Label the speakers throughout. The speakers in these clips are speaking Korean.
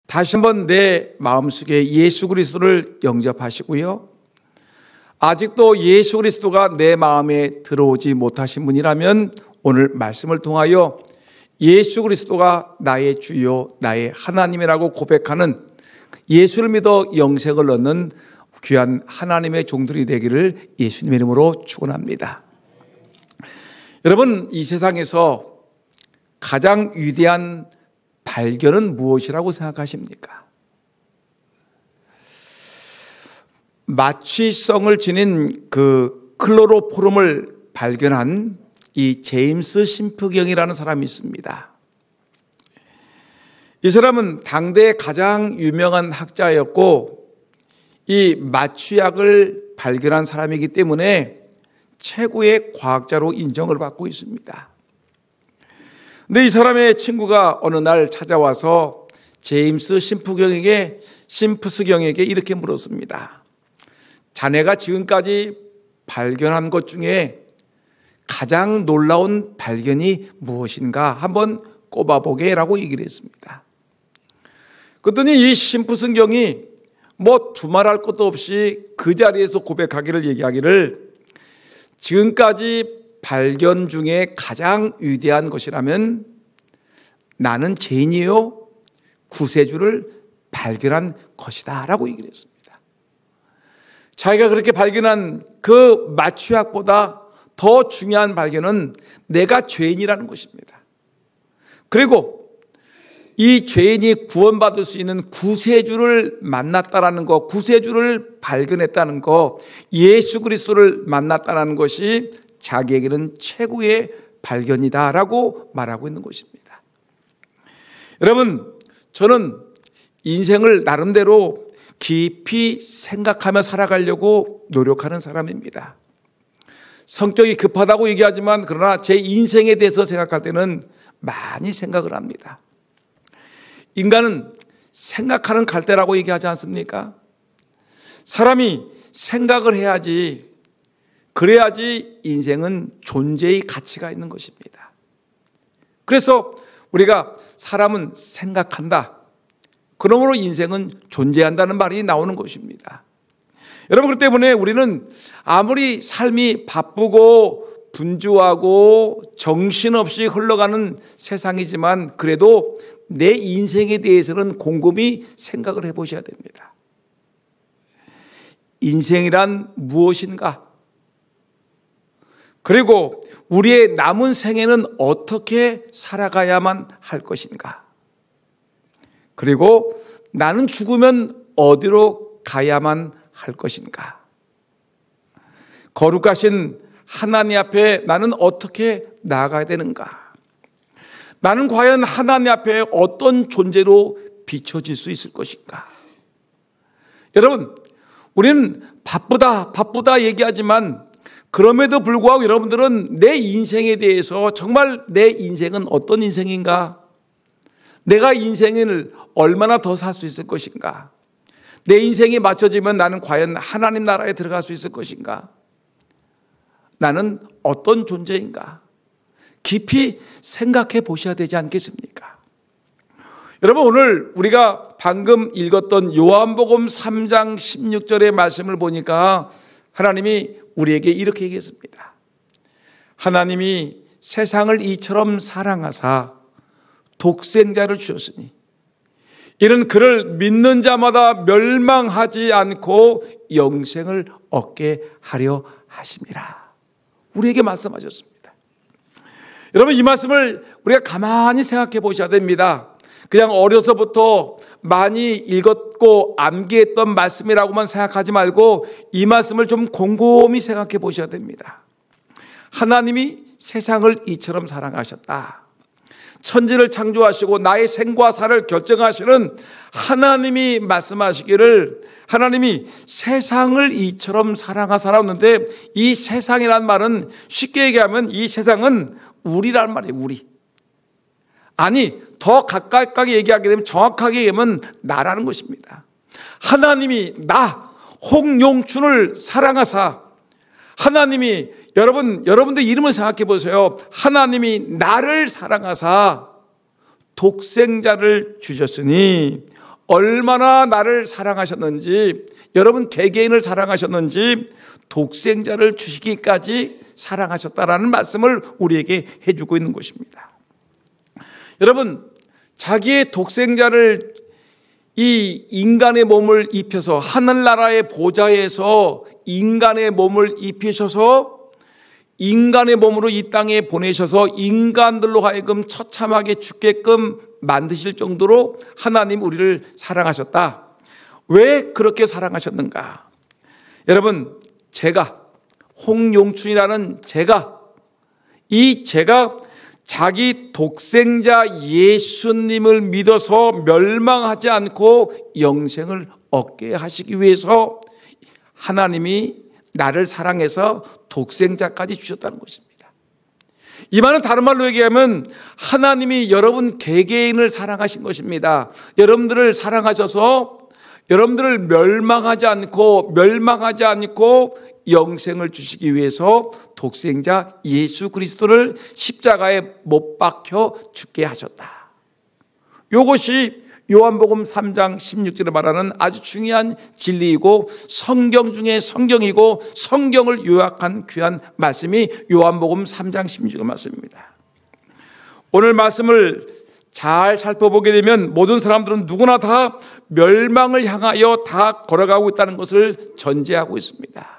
Speaker 1: 다시 한번 내 마음속에 예수 그리스도를 영접하시고요, 아직도 예수 그리스도가 내 마음에 들어오지 못하신 분이라면 오늘 말씀을 통하여 예수 그리스도가 나의 주요 나의 하나님이라고 고백하는, 예수를 믿어 영생을 얻는 귀한 하나님의 종들이 되기를 예수님의 이름으로 축원합니다. 여러분, 이 세상에서 가장 위대한 발견은 무엇이라고 생각하십니까? 마취성을 지닌 그 클로로포름을 발견한 이 제임스 심프경이라는 사람이 있습니다. 이 사람은 당대의 가장 유명한 학자였고, 이 마취약을 발견한 사람이기 때문에 최고의 과학자로 인정을 받고 있습니다. 근데 이 사람의 친구가 어느 날 찾아와서 제임스 심프스경에게 이렇게 물었습니다. 자네가 지금까지 발견한 것 중에 가장 놀라운 발견이 무엇인가 한번 꼽아보게 라고 얘기를 했습니다. 그랬더니 이 심프스경이 두말할 것도 없이 그 자리에서 고백하기를, 얘기하기를, 지금까지 발견 중에 가장 위대한 것이라면 나는 죄인이요 구세주를 발견한 것이다 라고 얘기를 했습니다. 자기가 그렇게 발견한 그 마취약보다 더 중요한 발견은 내가 죄인이라는 것입니다. 그리고 이 죄인이 구원받을 수 있는 구세주를 만났다라는 것, 구세주를 발견했다는 것, 예수 그리스도를 만났다는 것이 자기에게는 최고의 발견이다라고 말하고 있는 것입니다. 여러분, 저는 인생을 나름대로 깊이 생각하며 살아가려고 노력하는 사람입니다. 성격이 급하다고 얘기하지만 그러나 제 인생에 대해서 생각할 때는 많이 생각을 합니다. 인간은 생각하는 갈대라고 얘기하지 않습니까? 사람이 생각을 해야지, 그래야지 인생은 존재의 가치가 있는 것입니다. 그래서 우리가 사람은 생각한다, 그러므로 인생은 존재한다는 말이 나오는 것입니다. 여러분, 그렇기 때문에 우리는 아무리 삶이 바쁘고 분주하고 정신없이 흘러가는 세상이지만 그래도 내 인생에 대해서는 곰곰이 생각을 해보셔야 됩니다. 인생이란 무엇인가? 그리고 우리의 남은 생애는 어떻게 살아가야만 할 것인가? 그리고 나는 죽으면 어디로 가야만 할 것인가? 거룩하신 하나님 앞에 나는 어떻게 나아가야 되는가? 나는 과연 하나님 앞에 어떤 존재로 비춰질 수 있을 것인가? 여러분, 우리는 바쁘다 얘기하지만 그럼에도 불구하고 여러분들은 내 인생에 대해서 정말 내 인생은 어떤 인생인가? 내가 인생을 얼마나 더 살 수 있을 것인가? 내 인생이 맞춰지면 나는 과연 하나님 나라에 들어갈 수 있을 것인가? 나는 어떤 존재인가? 깊이 생각해 보셔야 되지 않겠습니까? 여러분, 오늘 우리가 방금 읽었던 요한복음 3장 16절의 말씀을 보니까 하나님이 우리에게 이렇게 얘기했습니다. 하나님이 세상을 이처럼 사랑하사 독생자를 주셨으니 이는 그를 믿는 자마다 멸망하지 않고 영생을 얻게 하려 하심이라. 우리에게 말씀하셨습니다. 여러분, 이 말씀을 우리가 가만히 생각해 보셔야 됩니다. 그냥 어려서부터 많이 읽었고 암기했던 말씀이라고만 생각하지 말고 이 말씀을 좀 곰곰이 생각해 보셔야 됩니다. 하나님이 세상을 이처럼 사랑하셨다. 천지를 창조하시고 나의 생과 사를 결정하시는 하나님이 말씀하시기를, 하나님이 세상을 이처럼 사랑하사라는데, 이 세상이란 말은 쉽게 얘기하면 이 세상은 우리란 말이에요. 우리. 아니, 더 가깝게 얘기하게 되면, 정확하게 얘기하면 나라는 것입니다. 하나님이 나 홍용춘을 사랑하사, 하나님이 여러분들 이름을 생각해 보세요. 하나님이 나를 사랑하사 독생자를 주셨으니 얼마나 나를 사랑하셨는지, 여러분 개개인을 사랑하셨는지 독생자를 주시기까지 사랑하셨다라는 말씀을 우리에게 해주고 있는 것입니다. 여러분, 자기의 독생자를 이 인간의 몸을 입혀서 하늘나라의 보좌에서 인간의 몸을 입히셔서 인간의 몸으로 이 땅에 보내셔서 인간들로 하여금 처참하게 죽게끔 만드실 정도로 하나님 우리를 사랑하셨다. 왜 그렇게 사랑하셨는가? 여러분, 제가 홍용춘이라는 제가 자기 독생자 예수님을 믿어서 멸망하지 않고 영생을 얻게 하시기 위해서 하나님이 나를 사랑해서 독생자까지 주셨다는 것입니다. 이 말은 다른 말로 얘기하면 하나님이 여러분 개개인을 사랑하신 것입니다. 여러분들을 사랑하셔서 여러분들을 멸망하지 않고 영생을 주시기 위해서 독생자 예수 그리스도를 십자가에 못 박혀 죽게 하셨다. 이것이 요한복음 3장 16절에 말하는 아주 중요한 진리이고 성경 중에 성경이고 성경을 요약한 귀한 말씀이 요한복음 3장 16절 말씀입니다. 오늘 말씀을 잘 살펴보게 되면 모든 사람들은 누구나 다 멸망을 향하여 다 걸어가고 있다는 것을 전제하고 있습니다.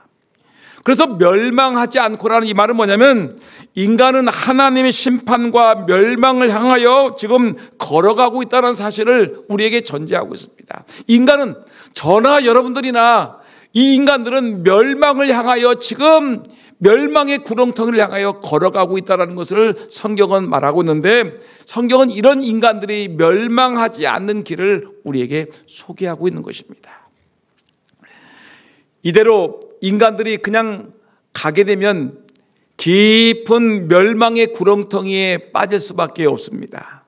Speaker 1: 그래서 멸망하지 않고라는 이 말은 뭐냐면 인간은 하나님의 심판과 멸망을 향하여 지금 걸어가고 있다는 사실을 우리에게 전제하고 있습니다. 인간은 저나 여러분들이나 이 인간들은 멸망을 향하여 지금 멸망의 구렁텅이를 향하여 걸어가고 있다는 것을 성경은 말하고 있는데 성경은 이런 인간들이 멸망하지 않는 길을 우리에게 소개하고 있는 것입니다. 이대로 인간들이 그냥 가게 되면 깊은 멸망의 구렁텅이에 빠질 수밖에 없습니다.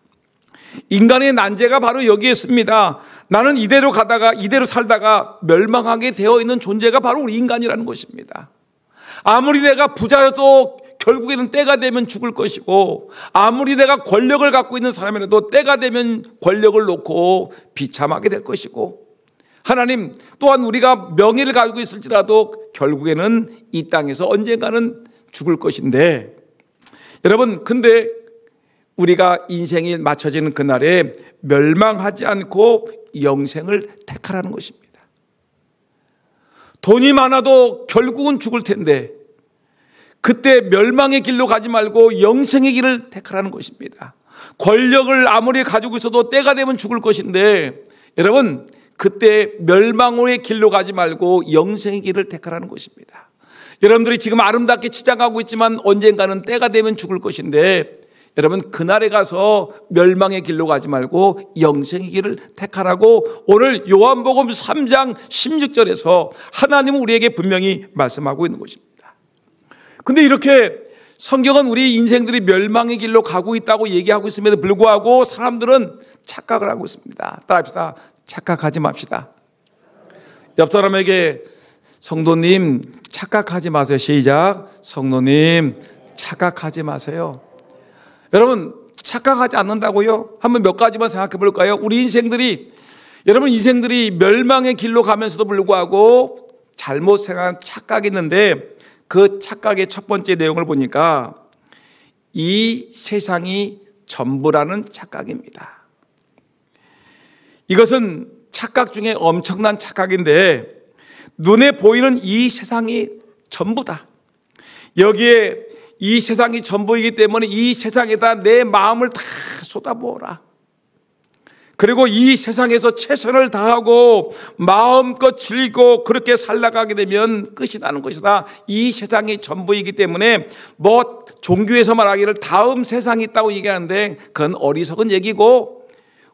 Speaker 1: 인간의 난제가 바로 여기에 있습니다. 나는 이대로 살다가 멸망하게 되어 있는 존재가 바로 우리 인간이라는 것입니다. 아무리 내가 부자여도 결국에는 때가 되면 죽을 것이고 아무리 내가 권력을 갖고 있는 사람이라도 때가 되면 권력을 놓고 비참하게 될 것이고 하나님 또한 우리가 명예를 가지고 있을지라도 결국에는 이 땅에서 언젠가는 죽을 것인데 여러분 근데 우리가 인생이 맞춰지는 그날에 멸망하지 않고 영생을 택하라는 것입니다. 돈이 많아도 결국은 죽을 텐데 그때 멸망의 길로 가지 말고 영생의 길을 택하라는 것입니다. 권력을 아무리 가지고 있어도 때가 되면 죽을 것인데 여러분 그때 멸망의 길로 가지 말고 영생의 길을 택하라는 것입니다. 여러분들이 지금 아름답게 치장하고 있지만 언젠가는 때가 되면 죽을 것인데 여러분 그날에 가서 멸망의 길로 가지 말고 영생의 길을 택하라고 오늘 요한복음 3장 16절에서 하나님은 우리에게 분명히 말씀하고 있는 것입니다. 근데 이렇게 성경은 우리 인생들이 멸망의 길로 가고 있다고 얘기하고 있음에도 불구하고 사람들은 착각을 하고 있습니다. 따라합시다. 착각하지 맙시다. 옆 사람에게 성도님 착각하지 마세요. 시작. 성도님 착각하지 마세요. 여러분 착각하지 않는다고요? 한번 몇 가지만 생각해 볼까요? 우리 인생들이 여러분 인생들이 멸망의 길로 가면서도 불구하고 잘못 생각한 착각이 있는데 그 착각의 첫 번째 내용을 보니까 이 세상이 전부라는 착각입니다. 이것은 착각 중에 엄청난 착각인데 눈에 보이는 이 세상이 전부다. 여기에 이 세상이 전부이기 때문에 이 세상에다 내 마음을 다 쏟아부어라. 그리고 이 세상에서 최선을 다하고 마음껏 즐기고 그렇게 살아가게 되면 끝이 나는 것이다. 이 세상이 전부이기 때문에 뭐 종교에서 말하기를 다음 세상이 있다고 얘기하는데 그건 어리석은 얘기고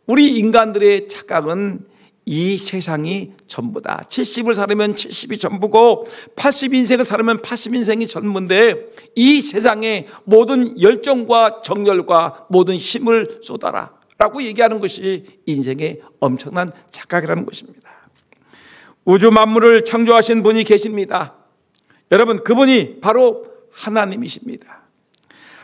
Speaker 1: 우리 인간들의 착각은 이 세상이 전부다. 70을 살으면 70이 전부고 80인생을 살으면 80인생이 전부인데 이 세상에 모든 열정과 정열과 모든 힘을 쏟아라 라고 얘기하는 것이 인생의 엄청난 착각이라는 것입니다. 우주 만물을 창조하신 분이 계십니다. 여러분 그분이 바로 하나님이십니다.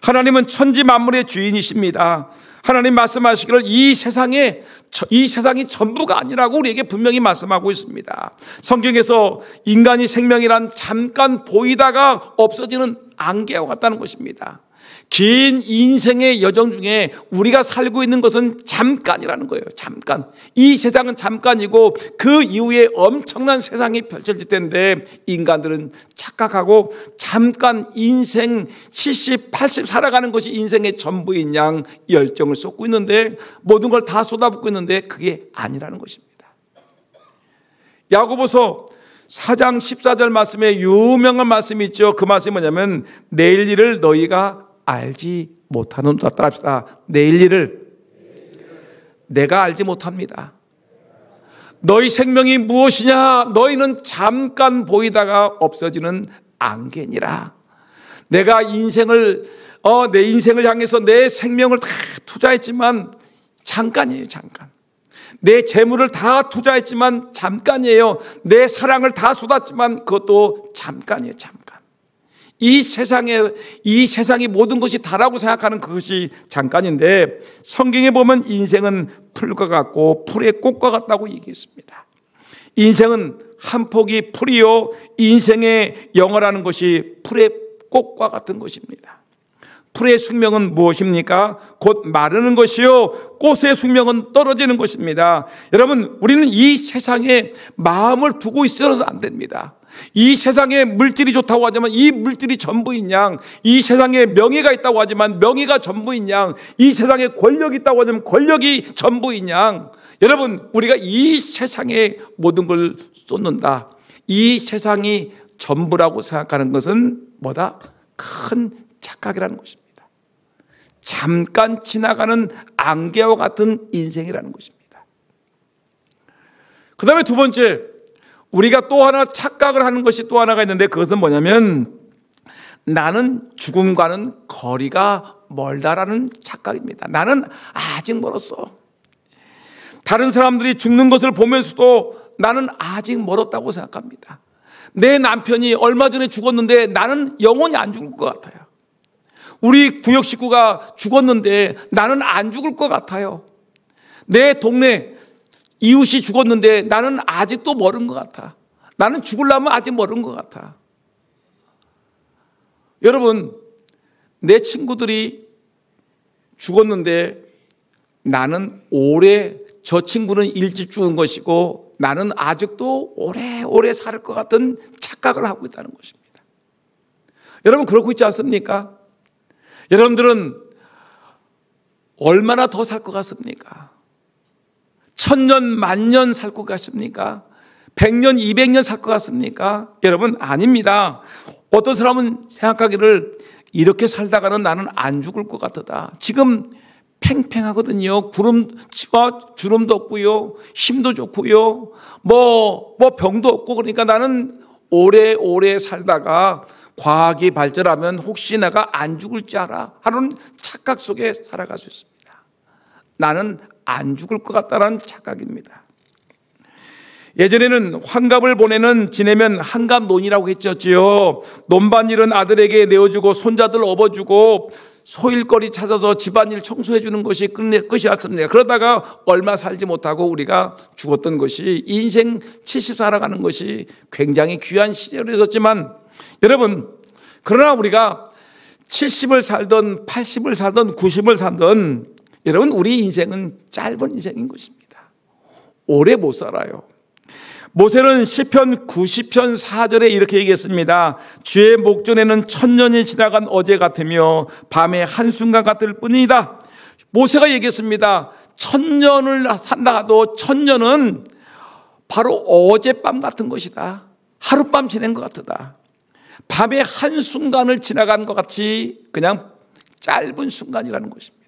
Speaker 1: 하나님은 천지 만물의 주인이십니다. 하나님 말씀하시기를 이 세상이 전부가 아니라고 우리에게 분명히 말씀하고 있습니다. 성경에서 인간이 생명이란 잠깐 보이다가 없어지는 안개와 같다는 것입니다. 긴 인생의 여정 중에 우리가 살고 있는 것은 잠깐이라는 거예요. 잠깐. 이 세상은 잠깐이고 그 이후에 엄청난 세상이 펼쳐질 텐데 인간들은 착각하고 잠깐 인생 70, 80 살아가는 것이 인생의 전부인 양 열정을 쏟고 있는데 모든 걸 다 쏟아붓고 있는데 그게 아니라는 것입니다. 야고보서 4장 14절 말씀에 유명한 말씀이 있죠. 그 말씀이 뭐냐면 내일 일을 너희가 알지 못하는도다. 따라합시다. 내일 일을 내가 알지 못합니다. 너희 생명이 무엇이냐? 너희는 잠깐 보이다가 없어지는 안개니라. 내가 내 인생을 향해서 내 생명을 다 투자했지만 잠깐이에요. 잠깐. 내 재물을 다 투자했지만 잠깐이에요. 내 사랑을 다 쏟았지만 그것도 잠깐이에요. 잠깐. 이 세상이 모든 것이 다라고 생각하는 그것이 잠깐인데 성경에 보면 인생은 풀과 같고 풀의 꽃과 같다고 얘기했습니다. 인생은 한 폭이 풀이요 인생의 영어라는 것이 풀의 꽃과 같은 것입니다. 풀의 숙명은 무엇입니까? 곧 마르는 것이요 꽃의 숙명은 떨어지는 것입니다. 여러분, 우리는 이 세상에 마음을 두고 있어서는 안 됩니다. 이 세상에 물질이 좋다고 하지만 이 물질이 전부인 양, 이 세상에 명예가 있다고 하지만 명예가 전부인 양, 이 세상에 권력이 있다고 하지만 권력이 전부인 양, 여러분, 우리가 이 세상에 모든 걸 쏟는다. 이 세상이 전부라고 생각하는 것은 뭐다? 큰 착각이라는 것입니다. 잠깐 지나가는 안개와 같은 인생이라는 것입니다. 그 다음에 두 번째, 우리가 또 하나 착각을 하는 것이 또 하나가 있는데 그것은 뭐냐면 나는 죽음과는 거리가 멀다라는 착각입니다. 나는 아직 멀었어. 다른 사람들이 죽는 것을 보면서도 나는 아직 멀었다고 생각합니다. 내 남편이 얼마 전에 죽었는데 나는 영원히 안 죽을 것 같아요. 우리 구역 식구가 죽었는데 나는 안 죽을 것 같아요. 내 동네 이웃이 죽었는데 나는 아직도 멀은 것 같아. 나는 죽으려면 아직 멀은 것 같아. 여러분, 내 친구들이 죽었는데 나는 저 친구는 일찍 죽은 것이고 나는 아직도 오래 살 것 같은 착각을 하고 있다는 것입니다. 여러분, 그렇고 있지 않습니까? 여러분들은 얼마나 더 살 것 같습니까? 1000년, 만년 살 것 같습니까? 100년, 200년 살 것 같습니까? 여러분, 아닙니다. 어떤 사람은 생각하기를 이렇게 살다가는 나는 안 죽을 것 같다. 지금 팽팽하거든요. 주름도 없고요. 힘도 좋고요. 병도 없고 그러니까 나는 오래 살다가 과학이 발전하면 혹시 내가 안 죽을 줄 알아 하는 착각 속에 살아갈 수 있습니다. 나는 안 죽을 것 같다는 착각입니다. 예전에는 환갑을 지내면 환갑논이라고 했었지요. 논밭일은 아들에게 내어주고 손자들 업어주고 소일거리 찾아서 집안일 청소해주는 것이 끝이었습니다. 그러다가 얼마 살지 못하고 우리가 죽었던 것이 인생 70 살아가는 것이 굉장히 귀한 시절이었지만 여러분, 그러나 우리가 70을 살던 80을 살던 90을 살던 여러분, 우리 인생은 짧은 인생인 것입니다. 오래 못 살아요. 모세는 시편 90편 4절에 이렇게 얘기했습니다. 주의 목전에는 1000년이 지나간 어제 같으며 밤의 한순간 같을 뿐이다. 모세가 얘기했습니다. 1000년을 산다 하도 1000년은 바로 어젯밤 같은 것이다. 하룻밤 지낸 것 같다. 밤의 한순간을 지나간 것 같이 그냥 짧은 순간이라는 것입니다.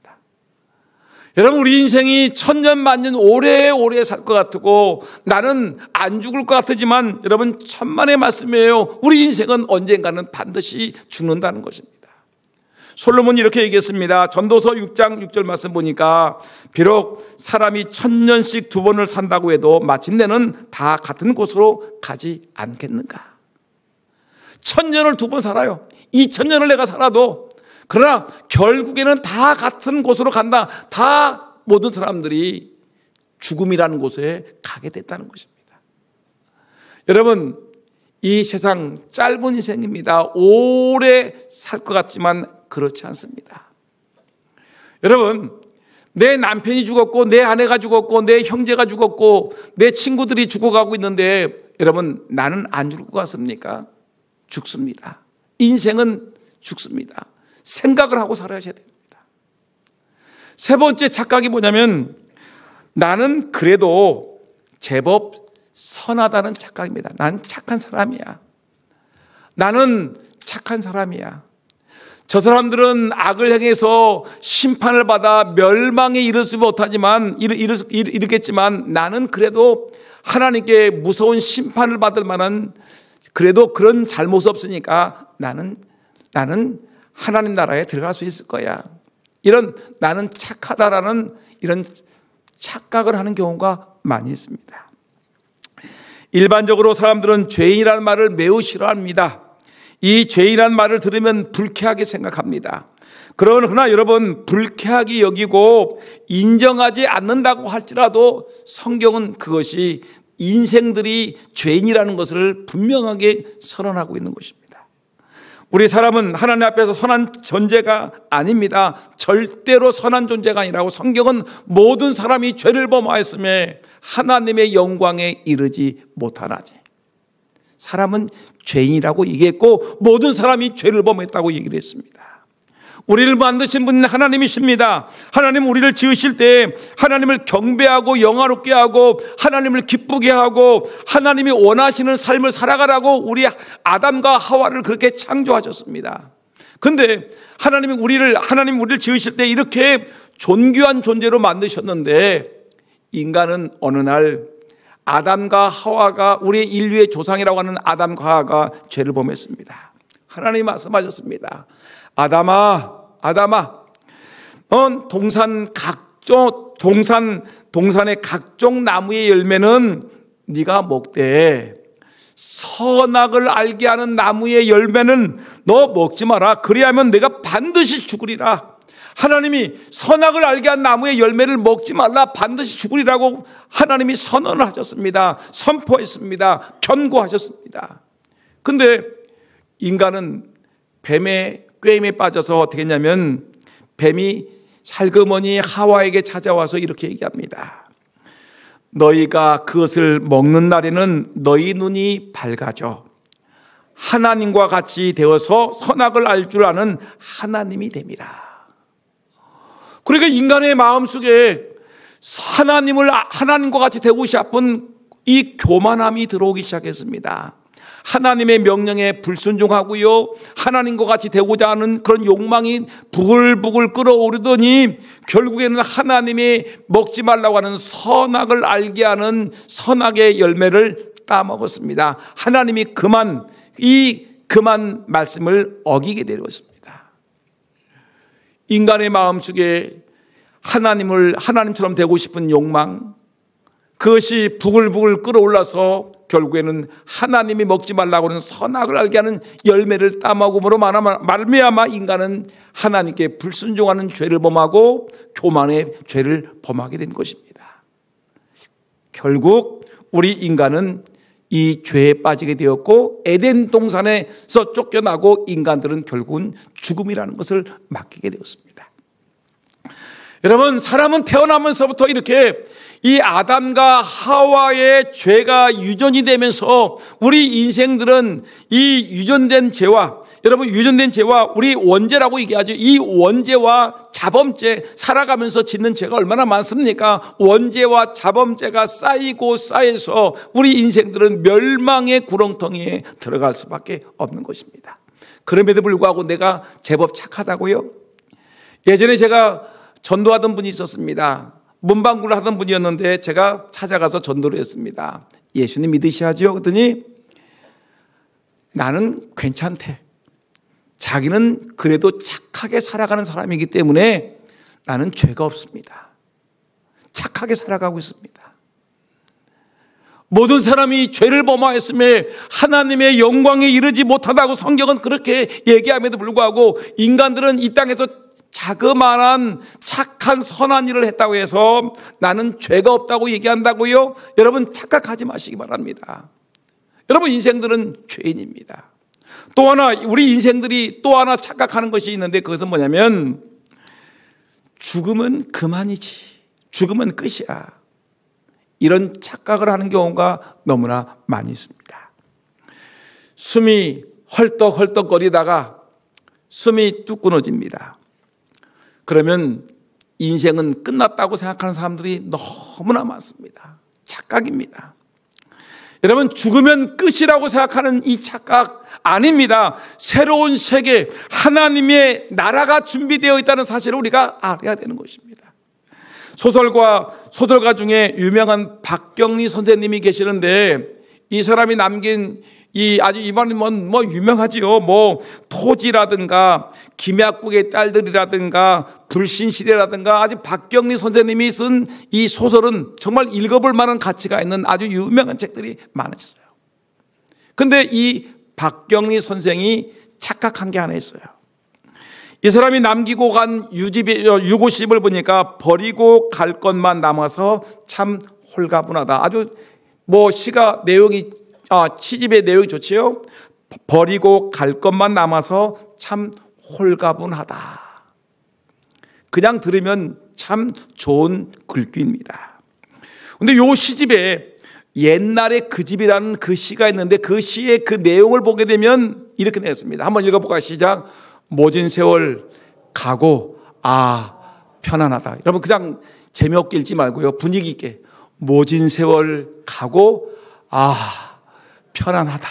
Speaker 1: 여러분, 우리 인생이 1000년 만년 오래 살 것 같고 나는 안 죽을 것 같지만 여러분, 천만의 말씀이에요. 우리 인생은 언젠가는 반드시 죽는다는 것입니다. 솔로몬이 이렇게 얘기했습니다. 전도서 6장 6절 말씀 보니까 비록 사람이 1000년씩 2번을 산다고 해도 마침내는 다 같은 곳으로 가지 않겠는가. 1000년을 2번 살아요. 2000년을 내가 살아도 그러나 결국에는 다 같은 곳으로 간다. 다 모든 사람들이 죽음이라는 곳에 가게 됐다는 것입니다. 여러분, 이 세상 짧은 인생입니다. 오래 살 것 같지만 그렇지 않습니다. 여러분, 내 남편이 죽었고 내 아내가 죽었고 내 형제가 죽었고 내 친구들이 죽어가고 있는데 여러분, 나는 안 죽을 것 같습니까? 죽습니다. 인생은 죽습니다. 생각을 하고 살아야 됩니다. 세 번째 착각이 뭐냐면 나는 그래도 제법 선하다는 착각입니다. 난 착한 사람이야. 나는 착한 사람이야. 저 사람들은 악을 행해서 심판을 받아 멸망에 이르지 못하지만 이르겠지만 나는 그래도 하나님께 무서운 심판을 받을 만한 그래도 그런 잘못 없으니까 나는 하나님 나라에 들어갈 수 있을 거야. 이런 나는 착하다라는 이런 착각을 하는 경우가 많이 있습니다. 일반적으로 사람들은 죄인이라는 말을 매우 싫어합니다. 이 죄인이라는 말을 들으면 불쾌하게 생각합니다. 그러나 여러분, 불쾌하게 여기고 인정하지 않는다고 할지라도 성경은 그것이 인생들이 죄인이라는 것을 분명하게 선언하고 있는 것입니다. 우리 사람은 하나님 앞에서 선한 존재가 아닙니다. 절대로 선한 존재가 아니라고 성경은 모든 사람이 죄를 범하였음에 하나님의 영광에 이르지 못하나니. 사람은 죄인이라고 얘기했고 모든 사람이 죄를 범했다고 얘기를 했습니다. 우리를 만드신 분은 하나님이십니다. 하나님 우리를 지으실 때 하나님을 경배하고 영화롭게 하고 하나님을 기쁘게 하고 하나님이 원하시는 삶을 살아가라고 우리 아담과 하와를 그렇게 창조하셨습니다. 그런데 하나님 우리를 지으실 때 이렇게 존귀한 존재로 만드셨는데 인간은 어느 날 아담과 하와가 우리 인류의 조상이라고 하는 아담과 하와가 죄를 범했습니다. 하나님이 말씀하셨습니다. 아담아, 넌 동산의 각종 나무의 열매는 네가 먹되 선악을 알게 하는 나무의 열매는 너 먹지 마라. 그리하면 내가 반드시 죽으리라. 하나님이 선악을 알게 한 나무의 열매를 먹지 말라, 반드시 죽으리라고 하나님이 선언을 하셨습니다. 선포했습니다. 경고하셨습니다. 근데 인간은 뱀의 꾀임에 빠져서 어떻게 했냐면 뱀이 살그머니 하와에게 찾아와서 이렇게 얘기합니다. 너희가 그것을 먹는 날에는 너희 눈이 밝아져 하나님과 같이 되어서 선악을 알 줄 아는 하나님이 됨이라. 그러니까 인간의 마음속에 하나님과 같이 되고 싶은 이 교만함이 들어오기 시작했습니다. 하나님의 명령에 불순종하고요, 하나님과 같이 되고자 하는 그런 욕망이 부글부글 끓어오르더니 결국에는 하나님이 먹지 말라고 하는 선악을 알게 하는 선악의 열매를 따먹었습니다. 하나님이 그만 말씀을 어기게 되었습니다. 인간의 마음속에 하나님처럼 되고 싶은 욕망, 그것이 부글부글 끓어올라서 결국에는 하나님이 먹지 말라고 하는 선악을 알게 하는 열매를 따먹음으로 말미암아 인간은 하나님께 불순종하는 죄를 범하고 교만의 죄를 범하게 된 것입니다. 결국 우리 인간은 이 죄에 빠지게 되었고 에덴 동산에서 쫓겨나고 인간들은 결국은 죽음이라는 것을 맡기게 되었습니다. 여러분, 사람은 태어나면서부터 이렇게 이 아담과 하와의 죄가 유전이 되면서 우리 인생들은 이 유전된 죄와 우리 원죄라고 얘기하죠. 이 원죄와 자범죄, 살아가면서 짓는 죄가 얼마나 많습니까? 원죄와 자범죄가 쌓여서 우리 인생들은 멸망의 구렁텅이에 들어갈 수밖에 없는 것입니다. 그럼에도 불구하고 내가 제법 착하다고요? 예전에 제가 전도하던 분이 있었습니다. 문방구를 하던 분이었는데 제가 찾아가서 전도를 했습니다. 예수님 믿으셔야죠. 그랬더니 나는 괜찮대. 자기는 그래도 착하게 살아가는 사람이기 때문에 나는 죄가 없습니다. 착하게 살아가고 있습니다. 모든 사람이 죄를 범하였음에 하나님의 영광에 이르지 못하다고 성경은 그렇게 얘기함에도 불구하고 인간들은 이 땅에서 자그마한 착한 선한 일을 했다고 해서 나는 죄가 없다고 얘기한다고요? 여러분 착각하지 마시기 바랍니다. 여러분 인생들은 죄인입니다. 또 하나 우리 인생들이 또 하나 착각하는 것이 있는데 그것은 뭐냐면 죽으면 그만이지, 죽으면 끝이야, 이런 착각을 하는 경우가 너무나 많이 있습니다. 숨이 헐떡헐떡거리다가 숨이 뚝 끊어집니다. 그러면 인생은 끝났다고 생각하는 사람들이 너무나 많습니다. 착각입니다. 여러분 죽으면 끝이라고 생각하는 이 착각 아닙니다. 새로운 세계, 하나님의 나라가 준비되어 있다는 사실을 우리가 알아야 되는 것입니다. 소설가 중에 유명한 박경리 선생님이 계시는데 이 사람이 남긴 아주 이번에 뭐 유명하지요. 뭐 토지라든가 김약국의 딸들이라든가 불신시대라든가 아주 박경리 선생님이 쓴 이 소설은 정말 읽어볼 만한 가치가 있는 아주 유명한 책들이 많았어요. 근데 이 박경리 선생이 착각한 게 하나 있어요. 이 사람이 남기고 간 유고시집을 보니까 버리고 갈 것만 남아서 참 홀가분하다. 아주 뭐 시가 내용이 시집의 내용이 좋지요. 버리고 갈 것만 남아서 참 홀가분하다. 그냥 들으면 참 좋은 글귀입니다. 근데 요 시집에 옛날에 그 집이라는 그 시가 있는데 그 시의 그 내용을 보게 되면 이렇게 되었습니다. 한번 읽어볼까요? 시작. 모진 세월 가고 편안하다. 여러분 그냥 재미없게 읽지 말고요, 분위기 있게. 모진 세월 가고 편안하다.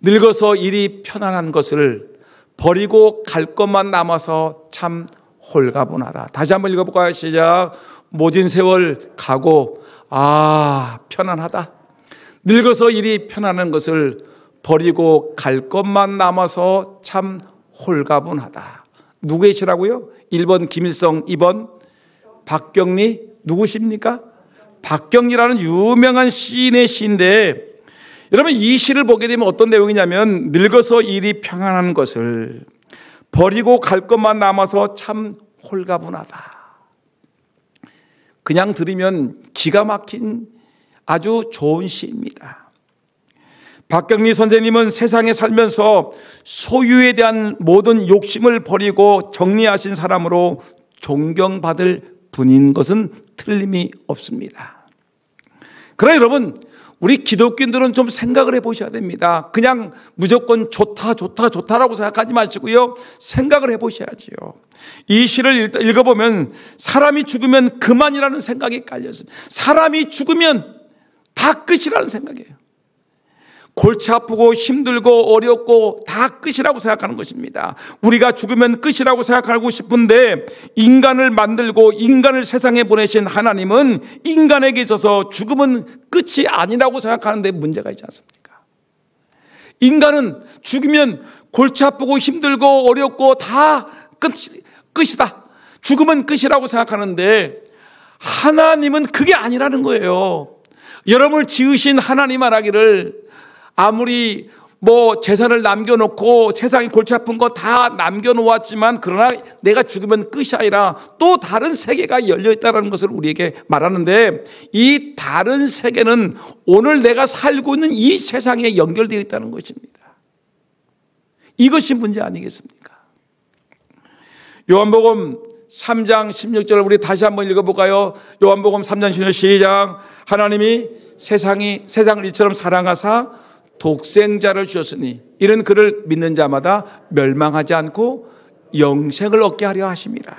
Speaker 1: 늙어서 일이 편안한 것을 버리고 갈 것만 남아서 참 홀가분하다. 다시 한번 읽어볼까요? 시작. 모진 세월 가고 편안하다. 늙어서 일이 편안한 것을 버리고 갈 것만 남아서 참 홀가분하다. 누구의 시라고요? 1번 김일성, 2번 박경리. 누구십니까? 박경리라는 유명한 시인의 시인데 여러분 이 시를 보게 되면 어떤 내용이냐면 늙어서 일이 평안한 것을 버리고 갈 것만 남아서 참 홀가분하다. 그냥 들으면 기가 막힌 아주 좋은 시입니다. 박경리 선생님은 세상에 살면서 소유에 대한 모든 욕심을 버리고 정리하신 사람으로 존경받을 분인 것은 틀림이 없습니다. 그러나 여러분 우리 기독교인들은 좀 생각을 해보셔야 됩니다. 그냥 무조건 좋다라고 생각하지 마시고요, 생각을 해보셔야지요. 이 시를 읽어보면 사람이 죽으면 그만이라는 생각이 깔렸습니다. 사람이 죽으면 다 끝이라는 생각이에요. 골치 아프고 힘들고 어렵고 다 끝이라고 생각하는 것입니다. 우리가 죽으면 끝이라고 생각하고 싶은데 인간을 만들고 인간을 세상에 보내신 하나님은 인간에게 있어서 죽음은 끝이 아니라고 생각하는데 문제가 있지 않습니까? 인간은 죽으면 골치 아프고 힘들고 어렵고 다 끝이다. 죽음은 끝이라고 생각하는데 하나님은 그게 아니라는 거예요. 여러분을 지으신 하나님 말하기를 아무리 재산을 남겨놓고 세상에 골치 아픈 거 다 남겨놓았지만 그러나 내가 죽으면 끝이 아니라 또 다른 세계가 열려있다는 것을 우리에게 말하는데 이 다른 세계는 오늘 내가 살고 있는 이 세상에 연결되어 있다는 것입니다. 이것이 문제 아니겠습니까? 요한복음 3장 16절을 우리 다시 한번 읽어볼까요? 요한복음 3장 16절 시작. 하나님이 세상을 이처럼 사랑하사 독생자를 주셨으니 이는 그를 믿는 자마다 멸망하지 않고 영생을 얻게 하려 하심이라.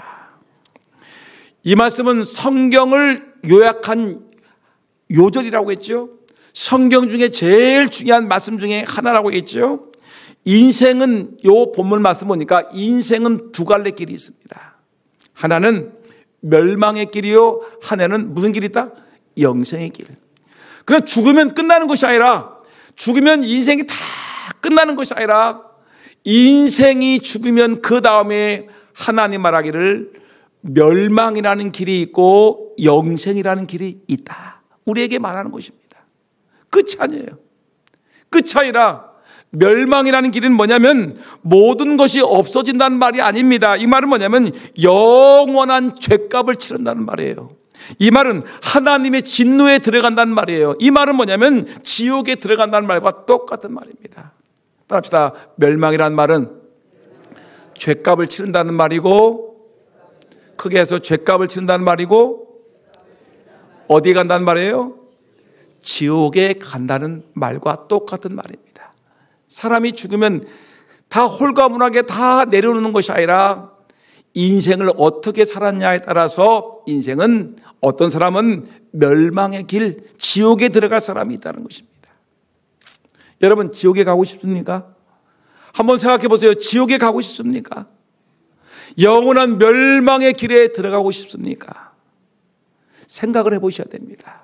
Speaker 1: 이 말씀은 성경을 요약한 요절이라고 했죠. 성경 중에 제일 중요한 말씀 중에 하나라고 했죠. 인생은 요 본문 말씀 보니까 인생은 두 갈래 길이 있습니다. 하나는 멸망의 길이요, 하나는 무슨 길이 있다? 영생의 길. 그러나 죽으면 끝나는 것이 아니라, 죽으면 인생이 다 끝나는 것이 아니라 인생이 죽으면 그 다음에 하나님 말하기를 멸망이라는 길이 있고 영생이라는 길이 있다, 우리에게 말하는 것입니다. 끝이 아니에요. 끝이 아니라 멸망이라는 길은 뭐냐면 모든 것이 없어진다는 말이 아닙니다. 이 말은 뭐냐면 영원한 죄값을 치른다는 말이에요. 이 말은 하나님의 진노에 들어간다는 말이에요. 이 말은 뭐냐면 지옥에 들어간다는 말과 똑같은 말입니다. 따라합시다. 멸망이라는 말은 죄값을 치른다는 말이고, 크게 해서 죄값을 치른다는 말이고, 어디에 간다는 말이에요? 지옥에 간다는 말과 똑같은 말입니다. 사람이 죽으면 다 홀가분하게 다 내려놓는 것이 아니라 인생을 어떻게 살았냐에 따라서 인생은 어떤 사람은 멸망의 길, 지옥에 들어갈 사람이 있다는 것입니다. 여러분, 지옥에 가고 싶습니까? 한번 생각해 보세요. 지옥에 가고 싶습니까? 영원한 멸망의 길에 들어가고 싶습니까? 생각을 해보셔야 됩니다.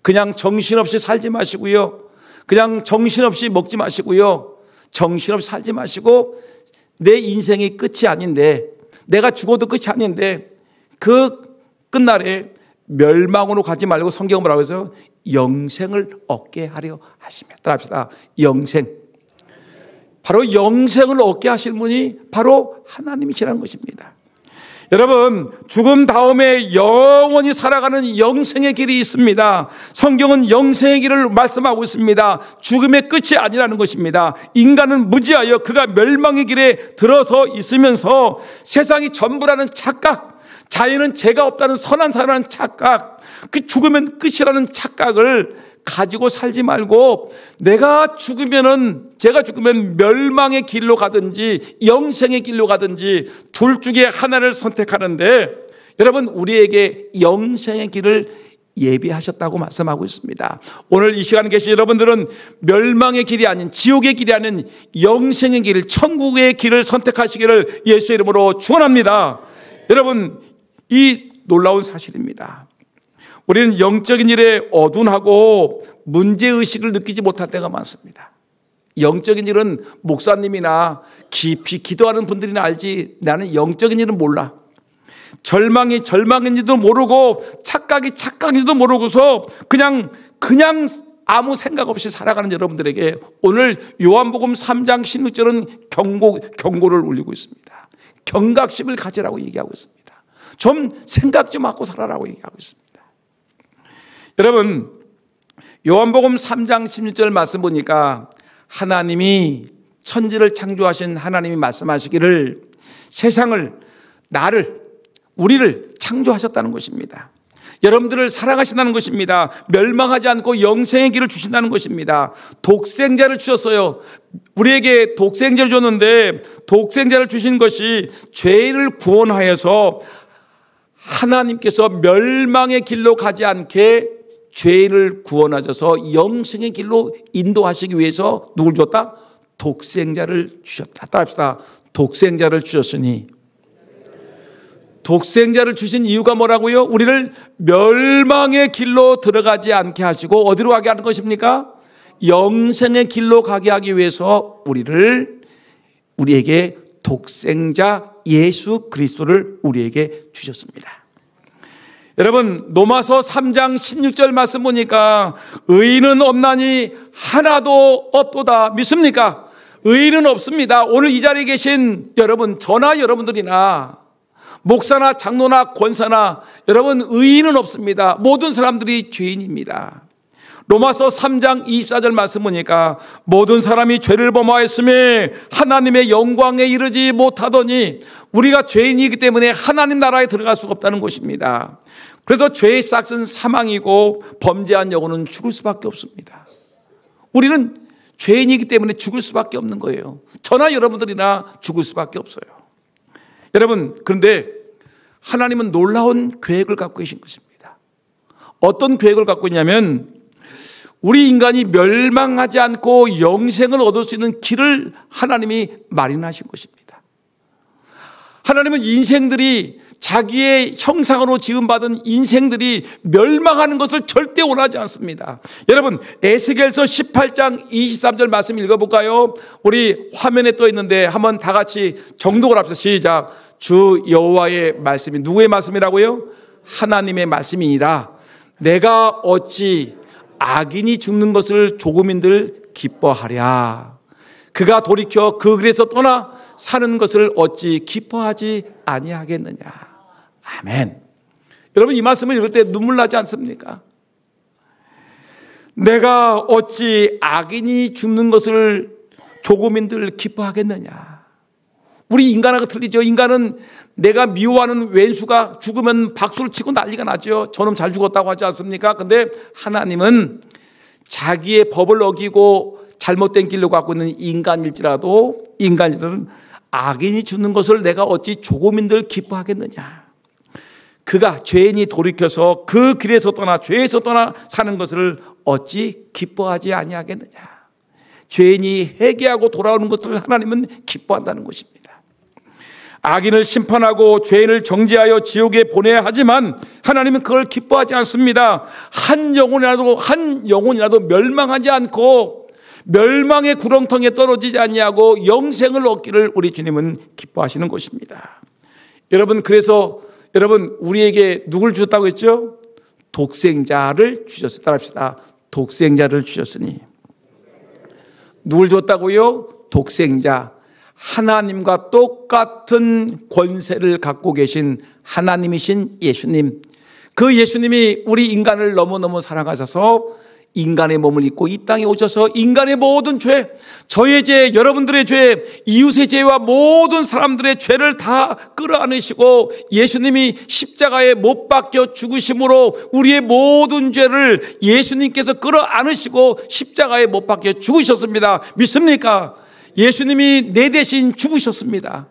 Speaker 1: 그냥 정신없이 살지 마시고요. 그냥 정신없이 먹지 마시고요. 정신없이 살지 마시고 내 인생이 끝이 아닌데, 내가 죽어도 끝이 아닌데 그 끝날에 멸망으로 가지 말고 성경은 뭐라고 해서 영생을 얻게 하려 하시며, 따라합시다. 영생. 바로 영생을 얻게 하실 분이 바로 하나님이시라는 것입니다. 여러분, 죽음 다음에 영원히 살아가는 영생의 길이 있습니다. 성경은 영생의 길을 말씀하고 있습니다. 죽음의 끝이 아니라는 것입니다. 인간은 무지하여 그가 멸망의 길에 들어서 있으면서 세상이 전부라는 착각, 자연은 죄가 없다는 선한 사람이라는 착각, 그 죽으면 끝이라는 착각을 가지고 살지 말고 제가 죽으면 멸망의 길로 가든지 영생의 길로 가든지 둘 중에 하나를 선택하는데, 여러분, 우리에게 영생의 길을 예비하셨다고 말씀하고 있습니다. 오늘 이 시간에 계신 여러분들은 멸망의 길이 아닌, 지옥의 길이 아닌 영생의 길, 천국의 길을 선택하시기를 예수의 이름으로 축원합니다. 여러분, 이 놀라운 사실입니다. 우리는 영적인 일에 어둔하고 문제의식을 느끼지 못할 때가 많습니다. 영적인 일은 목사님이나 깊이 기도하는 분들이나 알지, 나는 영적인 일은 몰라. 절망이 절망인지도 모르고 착각이 착각인지도 모르고서 그냥 아무 생각 없이 살아가는 여러분들에게 오늘 요한복음 3장 16절은 경고를 울리고 있습니다. 경각심을 가지라고 얘기하고 있습니다. 좀 생각 좀 하고 살아라고 얘기하고 있습니다. 여러분, 요한복음 3장 16절 말씀 보니까 하나님이 천지를 창조하신 하나님이 말씀하시기를 세상을, 나를, 우리를 창조하셨다는 것입니다. 여러분들을 사랑하신다는 것입니다. 멸망하지 않고 영생의 길을 주신다는 것입니다. 독생자를 주셨어요. 우리에게 독생자를 줬는데 독생자를 주신 것이 죄를 구원하여서 하나님께서 멸망의 길로 가지 않게 죄를 구원하셔서 영생의 길로 인도하시기 위해서 누굴 줬다? 독생자를 주셨다. 따라합시다. 독생자를 주셨으니, 독생자를 주신 이유가 뭐라고요? 우리를 멸망의 길로 들어가지 않게 하시고 어디로 가게 하는 것입니까? 영생의 길로 가게 하기 위해서 우리에게 독생자 예수 그리스도를 우리에게 주셨습니다. 여러분, 로마서 3장 16절 말씀 보니까 의인은 없나니 하나도 없도다. 믿습니까? 의인은 없습니다. 오늘 이 자리에 계신 여러분, 저나 여러분들이나 목사나 장로나 권사나 여러분, 의인은 없습니다. 모든 사람들이 죄인입니다. 로마서 3장 24절 말씀 보니까 모든 사람이 죄를 범하였음에 하나님의 영광에 이르지 못하더니, 우리가 죄인이기 때문에 하나님 나라에 들어갈 수가 없다는 것입니다. 그래서 죄의 싹은 사망이고 범죄한 영혼은 죽을 수밖에 없습니다. 우리는 죄인이기 때문에 죽을 수밖에 없는 거예요. 저나 여러분들이나 죽을 수밖에 없어요. 여러분, 그런데 하나님은 놀라운 계획을 갖고 계신 것입니다. 어떤 계획을 갖고 있냐면, 우리 인간이 멸망하지 않고 영생을 얻을 수 있는 길을 하나님이 마련하신 것입니다. 하나님은 인생들이, 자기의 형상으로 지음받은 인생들이 멸망하는 것을 절대 원하지 않습니다. 여러분, 에스겔서 18장 23절 말씀 읽어볼까요? 우리 화면에 떠 있는데 한번 다 같이 정독을 합시다. 시작. 주 여호와의 말씀이 누구의 말씀이라고요? 하나님의 말씀이니라. 내가 어찌 악인이 죽는 것을 조금인들 기뻐하랴. 그가 돌이켜 그 길에서 떠나 사는 것을 어찌 기뻐하지 아니하겠느냐. 아멘. 여러분, 이 말씀을 읽을 때 눈물 나지 않습니까? 내가 어찌 악인이 죽는 것을 조금인들 기뻐하겠느냐. 우리 인간하고 틀리죠. 인간은 내가 미워하는 왼수가 죽으면 박수를 치고 난리가 나죠. 저놈 잘 죽었다고 하지 않습니까? 근데 하나님은 자기의 법을 어기고 잘못된 길로 갖고 있는 인간일지라도 인간들은 악인이 죽는 것을 내가 어찌 조금인들 기뻐하겠느냐. 그가 죄인이 돌이켜서 그 길에서 떠나 죄에서 떠나 사는 것을 어찌 기뻐하지 아니하겠느냐. 죄인이 회개하고 돌아오는 것을 하나님은 기뻐한다는 것입니다. 악인을 심판하고 죄인을 정죄하여 지옥에 보내야 하지만 하나님은 그걸 기뻐하지 않습니다. 한 영혼이라도 멸망하지 않고 멸망의 구렁텅이에 떨어지지 아니하고 영생을 얻기를 우리 주님은 기뻐하시는 것입니다. 여러분, 그래서 여러분, 우리에게 누굴 주셨다고 했죠? 독생자를 주셨어요. 따라합시다. 독생자를 주셨으니. 누굴 줬다고요? 독생자. 하나님과 똑같은 권세를 갖고 계신 하나님이신 예수님. 그 예수님이 우리 인간을 너무너무 사랑하셔서 인간의 몸을 입고 이 땅에 오셔서 인간의 모든 죄, 저의 죄, 여러분들의 죄, 이웃의 죄와 모든 사람들의 죄를 다 끌어안으시고 예수님이 십자가에 못 박혀 죽으심으로 우리의 모든 죄를 예수님께서 끌어안으시고 십자가에 못 박혀 죽으셨습니다. 믿습니까? 예수님이 내 대신 죽으셨습니다.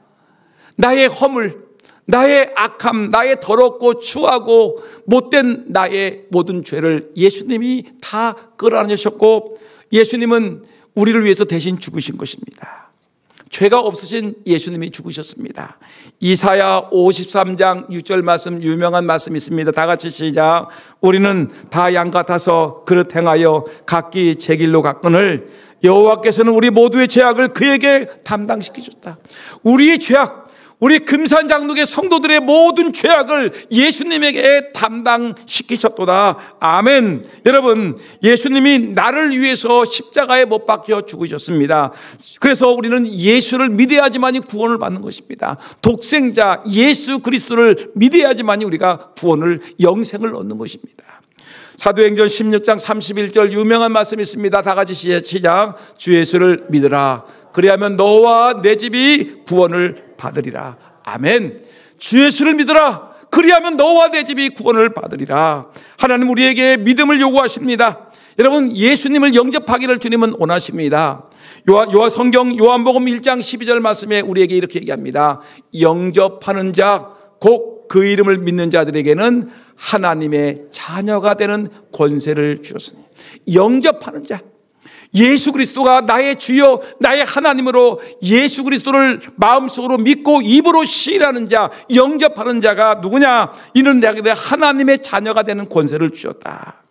Speaker 1: 나의 허물, 나의 악함, 나의 더럽고 추하고 못된 나의 모든 죄를 예수님이 다 끌어안으셨고 예수님은 우리를 위해서 대신 죽으신 것입니다. 죄가 없으신 예수님이 죽으셨습니다. 이사야 53장 6절 말씀, 유명한 말씀이 있습니다. 다 같이 시작. 우리는 다 양 같아서 그릇 행하여 각기 제 길로 갔거늘 여호와께서는 우리 모두의 죄악을 그에게 담당시키셨다. 우리의 죄악, 우리 금산장독의 성도들의 모든 죄악을 예수님에게 담당시키셨도다. 아멘. 여러분, 예수님이 나를 위해서 십자가에 못 박혀 죽으셨습니다. 그래서 우리는 예수를 믿어야지만이 구원을 받는 것입니다. 독생자 예수 그리스도를 믿어야지만이 우리가 구원을, 영생을 얻는 것입니다. 사도행전 16장 31절 유명한 말씀이 있습니다. 다 같이 시작. 주 예수를 믿으라. 그리하면 너와 내 집이 구원을 받으리라. 아멘. 주 예수를 믿으라. 그리하면 너와 내 집이 구원을 받으리라. 하나님 우리에게 믿음을 요구하십니다. 여러분, 예수님을 영접하기를 주님은 원하십니다. 성경 요한복음 1장 12절 말씀에 우리에게 이렇게 얘기합니다. 영접하는 자, 곧 그 이름을 믿는 자들에게는 하나님의 자녀가 되는 권세를 주셨으니. 영접하는 자, 예수 그리스도가 나의 주여 나의 하나님으로 예수 그리스도를 마음속으로 믿고 입으로 시인하는 자, 영접하는 자가 누구냐? 이는 내가 하나님의 자녀가 되는 권세를 주셨다.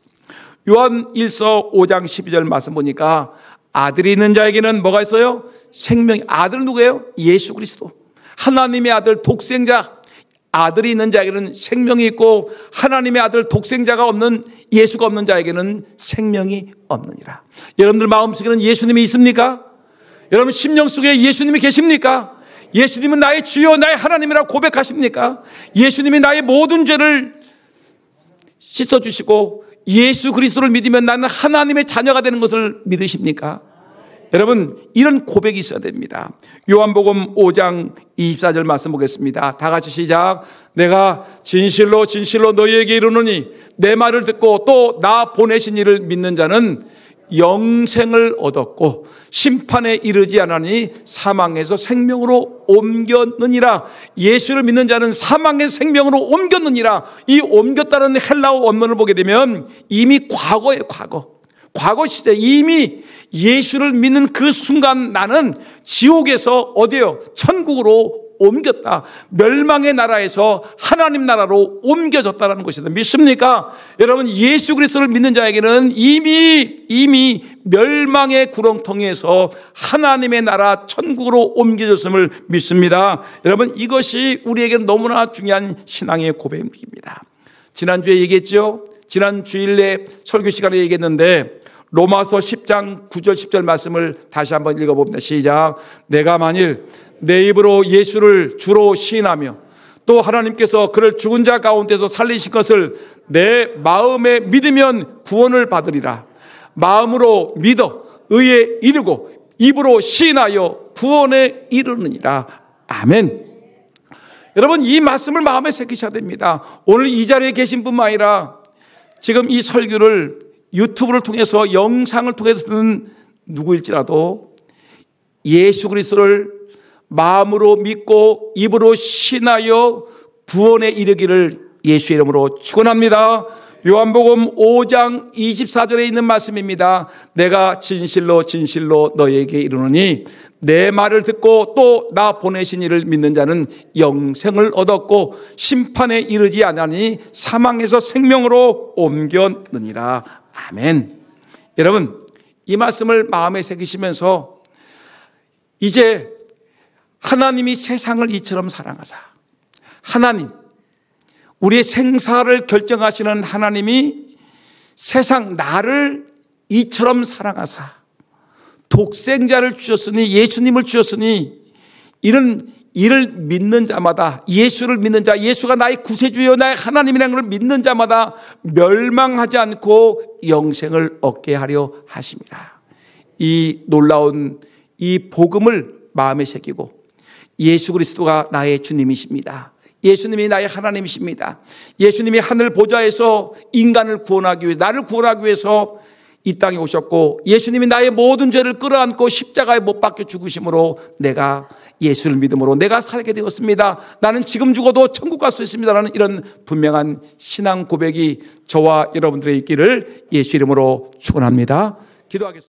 Speaker 1: 요한 1서 5장 12절 말씀 보니까 아들이 있는 자에게는 뭐가 있어요? 생명이. 아들은 누구예요? 예수 그리스도, 하나님의 아들, 독생자. 아들이 있는 자에게는 생명이 있고 하나님의 아들 독생자가 없는, 예수가 없는 자에게는 생명이 없느니라. 여러분들 마음속에는 예수님이 있습니까? 여러분 심령 속에 예수님이 계십니까? 예수님은 나의 주여 나의 하나님이라고 고백하십니까? 예수님이 나의 모든 죄를 씻어주시고 예수 그리스도를 믿으면 나는 하나님의 자녀가 되는 것을 믿으십니까? 여러분, 이런 고백이 있어야 됩니다. 요한복음 5장 24절 말씀 보겠습니다. 다 같이 시작. 내가 진실로 진실로 너희에게 이르노니 내 말을 듣고 또 나 보내신 이를 믿는 자는 영생을 얻었고 심판에 이르지 않으니 사망에서 생명으로 옮겼느니라. 예수를 믿는 자는 사망에서 생명으로 옮겼느니라. 이 옮겼다는 헬라어 원문을 보게 되면 이미 과거예요. 과거 시대 이미 예수를 믿는 그 순간 나는 지옥에서 어디요? 천국으로 옮겼다. 멸망의 나라에서 하나님 나라로 옮겨졌다는 것이다. 믿습니까? 여러분, 예수 그리스도를 믿는 자에게는 이미 멸망의 구렁텅이에서 하나님의 나라 천국으로 옮겨졌음을 믿습니다. 여러분, 이것이 우리에게는 너무나 중요한 신앙의 고백입니다. 지난주에 얘기했죠. 지난 주일에 설교 시간에 얘기했는데 로마서 10장 9절 10절 말씀을 다시 한번 읽어봅니다. 시작. 내가 만일 내 입으로 예수를 주로 시인하며 또 하나님께서 그를 죽은 자 가운데서 살리신 것을 내 마음에 믿으면 구원을 받으리라. 마음으로 믿어 의에 이르고 입으로 시인하여 구원에 이르느니라. 아멘. 여러분, 이 말씀을 마음에 새기셔야 됩니다. 오늘 이 자리에 계신 뿐만 아니라 지금 이 설교를 유튜브를 통해서 영상을 통해서 듣는 누구일지라도 예수 그리스도를 마음으로 믿고 입으로 신하여 구원에 이르기를 예수의 이름으로 축원합니다. 요한복음 5장 24절에 있는 말씀입니다. 내가 진실로 진실로 너에게 이르노니 내 말을 듣고 또 나 보내신 이를 믿는 자는 영생을 얻었고 심판에 이르지 아니하니 사망에서 생명으로 옮겼느니라. 아멘. 여러분, 이 말씀을 마음에 새기시면서 이제 하나님이 세상을 이처럼 사랑하사, 하나님, 우리의 생사를 결정하시는 하나님이 세상 나를 이처럼 사랑하사 독생자를 주셨으니, 예수님을 주셨으니 이를 믿는 자마다, 예수를 믿는 자, 예수가 나의 구세주여 나의 하나님이라는 걸 믿는 자마다 멸망하지 않고 영생을 얻게 하려 하십니다. 이 놀라운 이 복음을 마음에 새기고 예수 그리스도가 나의 주님이십니다. 예수님이 나의 하나님이십니다. 예수님이 하늘 보좌에서 인간을 구원하기 위해, 나를 구원하기 위해서 이 땅에 오셨고, 예수님이 나의 모든 죄를 끌어안고 십자가에 못 박혀 죽으심으로 내가 예수를 믿음으로 내가 살게 되었습니다. 나는 지금 죽어도 천국 갈 수 있습니다라는 이런 분명한 신앙 고백이 저와 여러분들의 있기를 예수 이름으로 축원합니다. 기도하겠습니다.